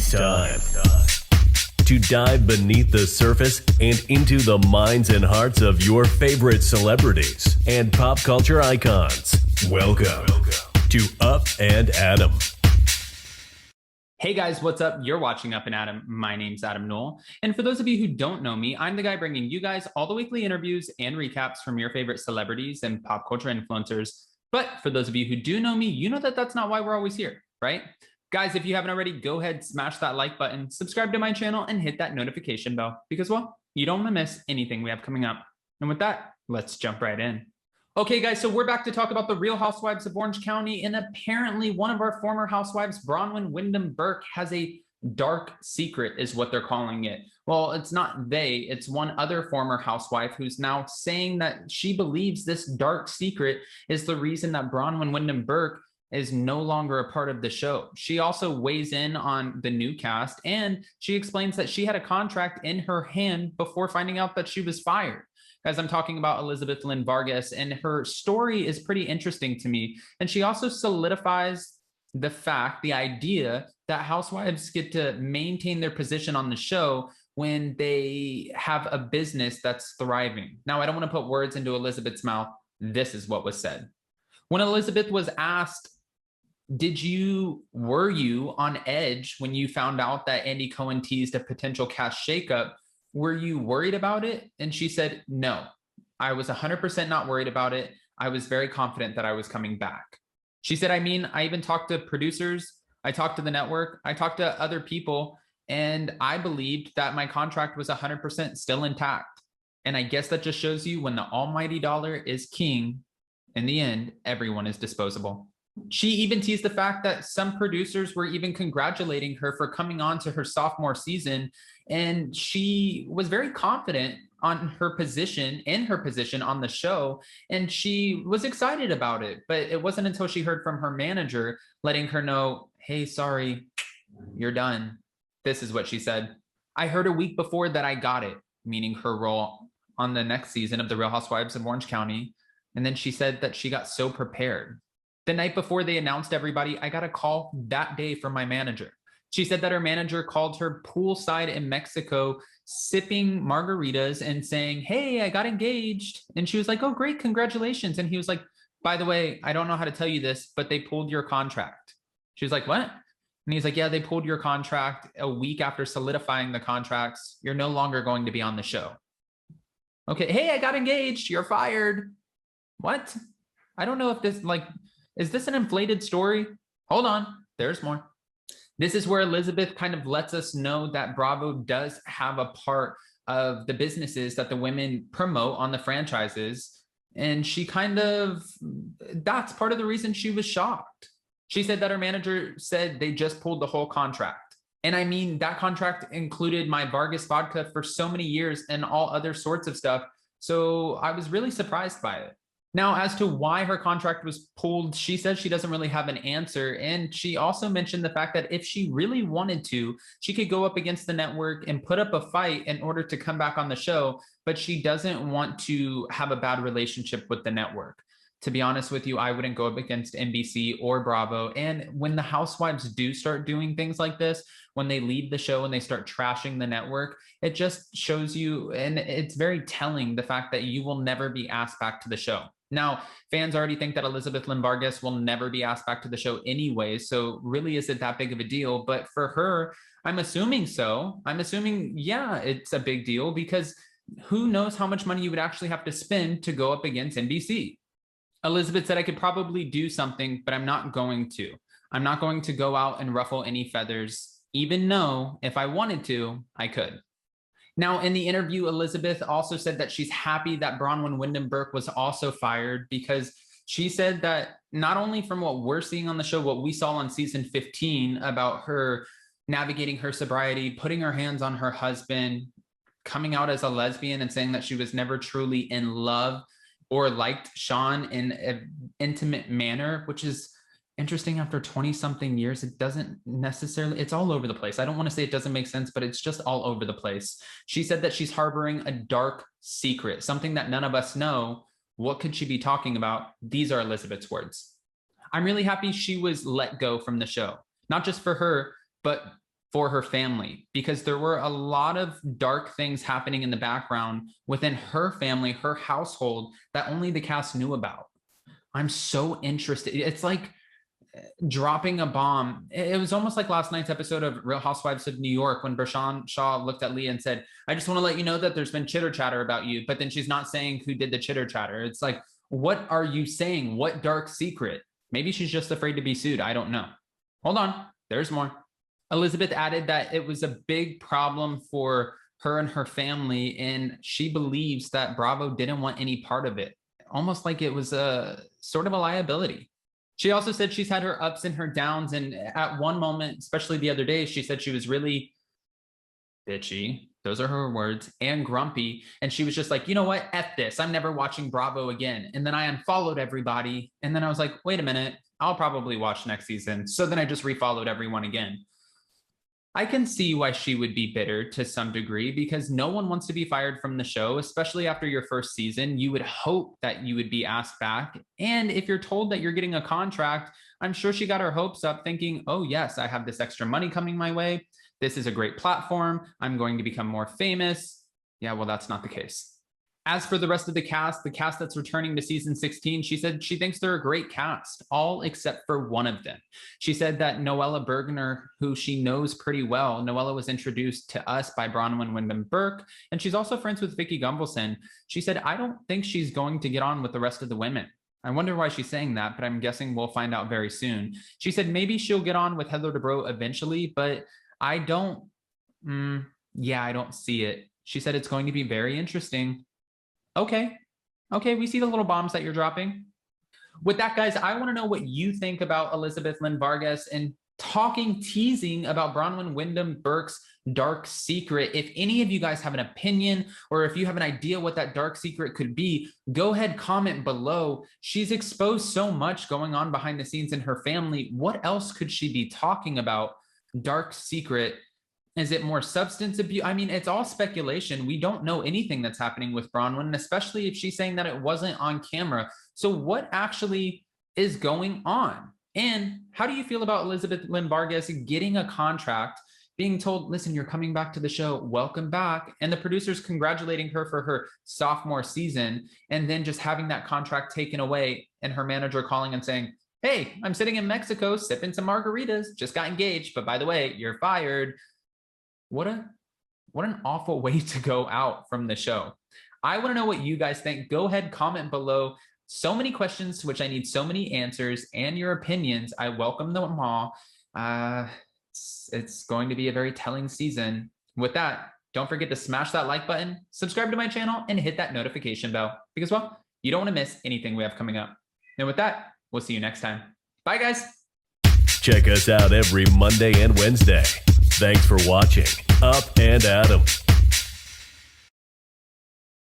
It's time to dive beneath the surface and into the minds and hearts of your favorite celebrities and pop culture icons. Welcome to Up and Adam. Hey guys, what's up? You're watching Up and Adam. My name's Adam Knoll. And for those of you who don't know me, I'm the guy bringing you guys all the weekly interviews and recaps from your favorite celebrities and pop culture influencers. But for those of you who do know me, you know that that's not why we're always here, right? Guys, if you haven't already, go ahead, smash that like button, subscribe to my channel, and hit that notification bell because, well, you don't want to miss anything we have coming up. And with that, let's jump right in. Okay, guys, so we're back to talk about the Real Housewives of Orange County, and apparently one of our former housewives, Braunwyn Burke, has a dark secret, is what they're calling it. Well, it's not they, it's one other former housewife who's now saying that she believes this dark secret is the reason that Braunwyn Burke is no longer a part of the show. She also weighs in on the new cast, and she explains that she had a contract in her hand before finding out that she was fired. As I'm talking about Elizabeth Lynn Vargas, and her story is pretty interesting to me. And she also solidifies the idea that housewives get to maintain their position on the show when they have a business that's thriving. Now, I don't want to put words into Elizabeth's mouth. This is what was said. When Elizabeth was asked, were you on edge when you found out that Andy Cohen teased a potential cast shakeup? Were you worried about it? And she said, no, I was 100% not worried about it. I was very confident that I was coming back. She said, I even talked to producers. I talked to the network. I talked to other people, and I believed that my contract was 100% still intact. And I guess that just shows you when the almighty dollar is king, in the end, everyone is disposable. She even teased the fact that some producers were even congratulating her for coming on to her sophomore season. And she was very confident on her position, on the show. And she was excited about it. But it wasn't until she heard from her manager letting her know, hey, sorry, you're done. This is what she said. I heard a week before that I got it, meaning her role on the next season of The Real Housewives of Orange County. And then she said that she got so prepared. The night before they announced everybody, I got a call that day from my manager. She said that her manager called her poolside in Mexico, sipping margaritas and saying, hey, I got engaged. And she was like, oh, great, congratulations. And he was like, by the way, I don't know how to tell you this, but they pulled your contract. She was like, what? And he's like, yeah, they pulled your contract a week after solidifying the contracts. You're no longer going to be on the show. Okay, hey, I got engaged. You're fired. What? I don't know if this, is this an inflated story? Hold on, there's more. This is where Elizabeth kind of lets us know that Bravo does have a part of the businesses that the women promote on the franchises. And she that's part of the reason she was shocked. She said that her manager said they just pulled the whole contract. And I mean, that contract included my Vargas vodka for so many years and all other sorts of stuff. So I was really surprised by it. Now, as to why her contract was pulled, she says she doesn't really have an answer. And she also mentioned the fact that if she really wanted to, she could go up against the network and put up a fight in order to come back on the show. But she doesn't want to have a bad relationship with the network. To be honest with you, I wouldn't go up against NBC or Bravo. And when the housewives do start doing things like this, when they leave the show and they start trashing the network, it just shows you, and it's very telling, the fact that you will never be asked back to the show. Now, fans already think that Elizabeth Lynn Vargas will never be asked back to the show anyway, so really, is it that big of a deal? But for her, I'm assuming so. I'm assuming, yeah, it's a big deal, because who knows how much money you would actually have to spend to go up against NBC. Elizabeth said, I could probably do something, but I'm not going to. I'm not going to go out and ruffle any feathers, even though if I wanted to, I could. Now, in the interview, Elizabeth also said that she's happy that Braunwyn Burke was also fired, because she said that not only from what we're seeing on the show, what we saw on season 15 about her navigating her sobriety, putting her hands on her husband, coming out as a lesbian and saying that she was never truly in love or liked Sean in an intimate manner, which is interesting after 20 something years. It doesn't necessarily, it's all over the place. I don't want to say it doesn't make sense, but it's just all over the place. She said that she's harboring a dark secret, something that none of us know. What could she be talking about? These are Elizabeth's words. I'm really happy she was let go from the show, not just for her, but for her family, because there were a lot of dark things happening in the background within her family, her household, that only the cast knew about. I'm so interested. It's like dropping a bomb. It was almost like last night's episode of Real Housewives of New York when Bershawn Shaw looked at Leah and said, I just want to let you know that there's been chitter chatter about you, but then she's not saying who did the chitter chatter. It's like, what are you saying? What dark secret? Maybe she's just afraid to be sued. I don't know. Hold on, there's more. Elizabeth added that it was a big problem for her and her family, and she believes that Bravo didn't want any part of it, almost like it was a sort of a liability. She also said she's had her ups and her downs, and at one moment, especially the other day, she said she was really bitchy, those are her words, and grumpy, and she was just like, you know what, F this, I'm never watching Bravo again. And then I unfollowed everybody, and then I was like, wait a minute, I'll probably watch next season. So then I just refollowed everyone again. I can see why she would be bitter to some degree, because no one wants to be fired from the show, especially after your first season. You would hope that you would be asked back. And if you're told that you're getting a contract, I'm sure she got her hopes up thinking, oh yes, I have this extra money coming my way. This is a great platform. I'm going to become more famous. Yeah, well, that's not the case. As for the rest of the cast that's returning to season 16, she said she thinks they're a great cast, all except for one of them. She said that Noella Bergner, who she knows pretty well, Noella was introduced to us by Braunwyn Wyndham Burke, and she's also friends with Vicky Gunvalson. She said, I don't think she's going to get on with the rest of the women. I wonder why she's saying that, but I'm guessing we'll find out very soon. She said maybe she'll get on with Heather Dubrow eventually, but I don't see it. She said it's going to be very interesting. Okay, we see the little bombs that you're dropping. With that, guys, I want to know what you think about Elizabeth Lynn Vargas and teasing about Braunwyn Wyndham Burke's dark secret. If any of you guys have an opinion, or if you have an idea what that dark secret could be, go ahead, comment below. She's exposed so much going on behind the scenes in her family. What else could she be talking about? Dark secret. Is it more substance abuse? I mean, it's all speculation. We don't know anything that's happening with Braunwyn, especially if she's saying that it wasn't on camera. So what actually is going on? And how do you feel about Elizabeth Lynn Vargas getting a contract, being told, listen, you're coming back to the show, welcome back, and the producers congratulating her for her sophomore season, and then just having that contract taken away and her manager calling and saying, hey, I'm sitting in Mexico sipping some margaritas, just got engaged, but by the way, you're fired. What an awful way to go out from the show. I want to know what you guys think. Go ahead, comment below. So many questions to which I need so many answers, and your opinions. I welcome them all. It's going to be a very telling season. With that, don't forget to smash that like button, subscribe to my channel, and hit that notification bell because, well, you don't want to miss anything we have coming up. And with that, we'll see you next time. Bye, guys. Check us out every Monday and Wednesday. Thanks for watching Up and Adam.